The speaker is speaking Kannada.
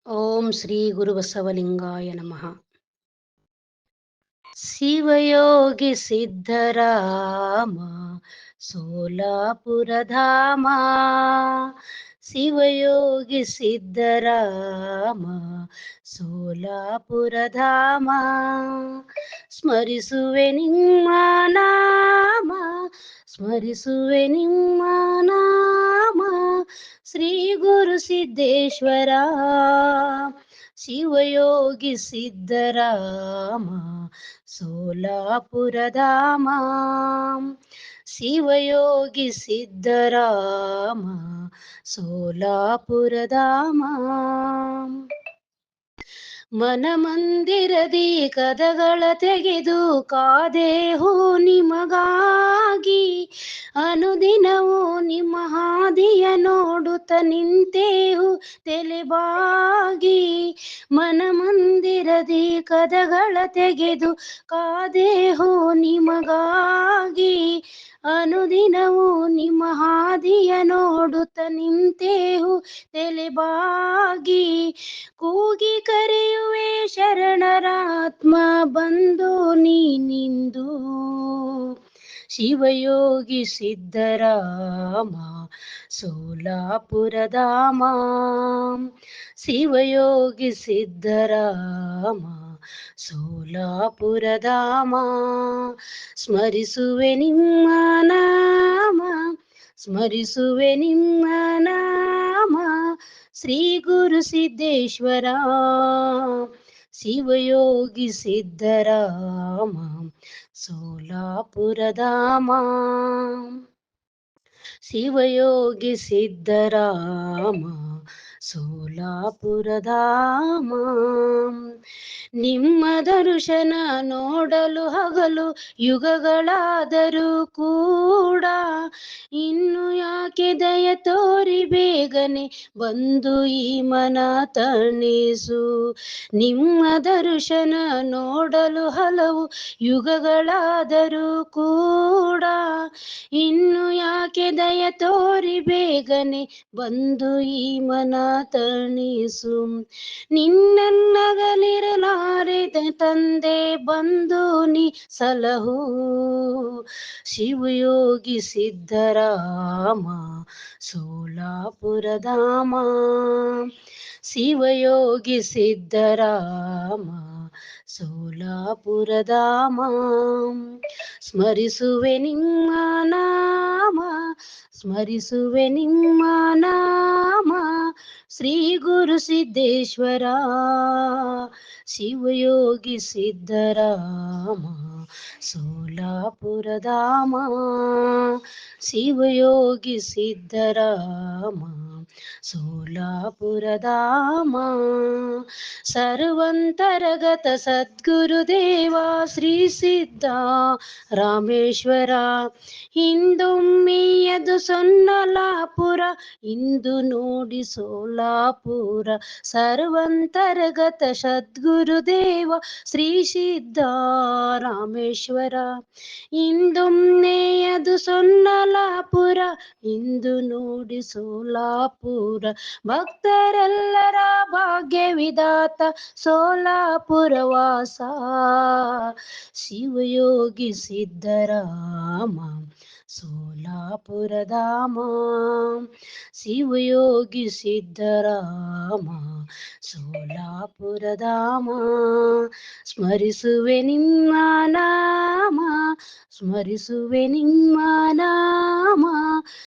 ಓಂ ಶ್ರೀ ಗುರುಬಸವಲಿಂಗಾಯ ನಮಃ. ಶಿವಯೋಗಿ ಸಿದ್ಧರಾಮ ಸೋಲಾಪುರಧಾಮ, ಶಿವಯೋಗಿ ಸಿದ್ಧರಾಮ ಸೋಲಾಪುರಧಾಮ, ಸ್ಮರಿಸುವೆ ನಿಮ್ಮ ನಾಮ, ಸ್ಮರಿಸುವೆ ನಿಮ್ಮ ನಾಮ, ಶ್ರೀ ಗುರು ಸಿದ್ದೇಶ್ವರ ಶಿವಯೋಗಿ ಸಿದ್ಧರಾಮ ಸೋಲಾಪುರಧಾಮ, ಶಿವಯೋಗಿ ಸಿದ್ಧರಾಮ ಸೋಲಾಪುರಧಾಮ. ಮನಮಂದಿರದಿ ಕದಗಳ ತೆಗೆದು ಕಾದೇಹು ನಿಮಗಾಗಿ, ಅನುದಿನವೂ ನಿಮ್ಮ ಹಾದಿಯ ನೋಡುತ್ತ ನಿಂತೇಹು ತಲೆಬಾಗಿ. ಮನಮಂದಿರದಿ ಕದಗಳ ತೆಗೆದು ಕಾದೇಹು ನಿಮಗಾಗಿ, ಅನುದಿನವೂ ನಿಮ್ಮ ಹಾದಿಯ ನೋಡುತ್ತ ನಿಂತೇಹು ತಲೆಬಾಗಿ. ಕೂಗಿ ಕರೆಯುವೆ ಶರಣರಾತ್ಮ ಬಂದು ನೀನಿಂದು, ಶಿವಯೋಗಿ ಸಿದ್ಧರಾಮ ಸೋಲಾಪುರಧಾಮ, ಶಿವಯೋಗಿ ಸಿದ್ಧರಾಮ ಸೋಲಾಪುರಧಾಮ, ಸ್ಮರಿಸುವೆ ನಿಮ್ಮ ನಾಮ, ಸ್ಮರಿಸುವೆ ನಿಮ್ಮ ನಾಮ, ಶ್ರೀ ಗುರು ಸಿದ್ದೇಶ್ವರ ಶಿವಯೋಗಿ ಸಿದ್ಧರಾಮ ಸೋಲಾಪುರಧಾಮ, ಶಿವಯೋಗಿ ಸಿದ್ಧರಾಮ ಸೋಲಾಪುರಧಾಮ. ನಿಮ್ಮ ದರ್ಶನ ನೋಡಲು ಹಗಲು ಯುಗಗಳಾದರೂ ಕೂಡ, ಇನ್ನು ಯಾಕೆ ದಯ ತೋರಿ ಬೇಗನೆ ಬಂದು ಈ ಮನ ತಣಿಸು. ನಿಮ್ಮ ದರ್ಶನ ನೋಡಲು ಹಲವು ಯುಗಗಳಾದರೂ ಕೂಡ, ಇನ್ನು ಯಾಕೆ ದಯ ತೋರಿ ಬೇಗನೆ ಬಂದು ಈ ಮನ ತಣಿಸು. ನಿನ್ನನ್ನಗಲಿರಲಾರೆ ತಂದೆ ಬಂದು ನೀ ಸಲಹು, ಶಿವಯೋಗಿ ಸಿದ್ಧರಾಮ ಸೋಲಾಪುರಧಾಮ, ಶಿವಯೋಗಿ ಸಿದ್ಧರಾಮ ಸೋಲಾಪುರಧಾಮ, ಸ್ಮರಿಸುವೆ ನಿಮ್ಮ ನಾಮ, ಸ್ಮರಿಸುವೆ ನಿಮ್ಮ ನಾಮ, ಶ್ರೀ ಗುರು ಸಿದ್ದೇಶ್ವರ ಶಿವಯೋಗಿ ಸಿದ್ಧರಾಮ ಸೋಲಾಪುರಧಾಮ, ಶಿವಯೋಗಿ ಸಿದ್ಧರಾಮ ಸೋಲಾಪುರಧಾಮ. ಸರ್ವಂತರಗತ ಸದ್ಗುರುದೇವ ಶ್ರೀ ಸಿದ್ಧ ರಾಮೇಶ್ವರ, ಹಿಂದೊಮ್ಮೆಯದು ಸೊನ್ನಲಾಪುರ ಇಂದು ನೋಡಿ ಸೋಲಾಪುರ. ಸರ್ವಂತರ್ಗತ ಸದ್ಗುರುದೇವ ಶ್ರೀ ಸಿದ್ಧ ರಾಮೇಶ್ವರ, ಇಂದೊಮ್ಮೆಯದು ಸೊನ್ನಲಾಪುರ ಇಂದು ನೋಡಿ ಸೋಲಾಪುರ. ಭಕ್ತರೆಲ್ಲರ ಭಾಗ್ಯ ವಿಧಾತ ಸೋಲಾಪುರ ವಾಸ, ಶಿವಯೋಗಿ ಸಿದ್ಧರಾಮ ಸೋಲಾಪುರಧಾಮ, ಶಿವಯೋಗಿ ಸಿದ್ಧರಾಮ ಸೋಲಾಪುರಧಾಮ, ಸ್ಮರಿಸುವೆ ನಿಮ್ಮ ನಾಮ, ಸ್ಮರಿಸುವೆ ನಿಮ್ಮ ನಾಮ,